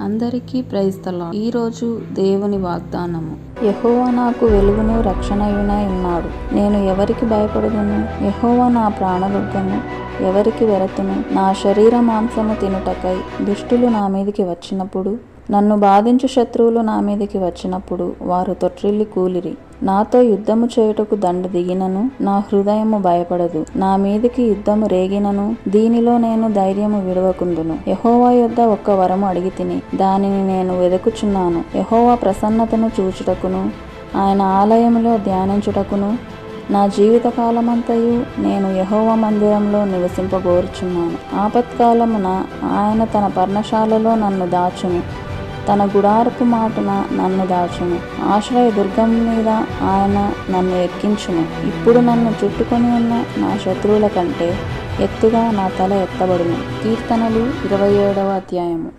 అందరికీ praise the lord. ఈరోజు దేవుని వాగ్దానము. యెహోవా నాకు వెలుగును రక్షణయునై ఉన్నాడు. నేను ఎవరికి భయపడుదును? యెహోవా నా ప్రాణదుర్గము. ఎవరికి వెరతును? నా శరీర మాంసము తినుటకై దుష్టులు నా మీదికి వచ్చినప్పుడు, నన్ను బాధించు శత్రువులు నా మీదికి వచ్చినప్పుడు వారు తొట్రిల్లి కూలిరి. నాతో యుద్ధము చేయుటకు దండు దిగినను నా హృదయము భయపడదు. నా మీదికి యుద్ధము రేగినను దీనిలో నేను ధైర్యము విడవకుందును. యెహోవా యొద్ద ఒక్క వరము అడిగితిని, దానిని నేను వెదకుచున్నాను. యెహోవా ప్రసన్నతను చూచుటకును ఆయన ఆలయములో ధ్యానించుటకును నా జీవితకాలమంతయు నేను యెహోవా మందిరంలో నివసింపగోరుచున్నాను. ఆపత్కాలమున ఆయన తన పర్ణశాలలో నన్ను దాచును. తన గుడారపు మాటున నన్ను దాచును. ఆశ్రయ దుర్గం మీద ఆయన నన్ను ఎక్కించును. ఇప్పుడు నన్ను చుట్టుకొని ఉన్న నా శత్రువుల కంటే ఎత్తుగా నా తల ఎత్తబడును. కీర్తనలు 27వ అధ్యాయము.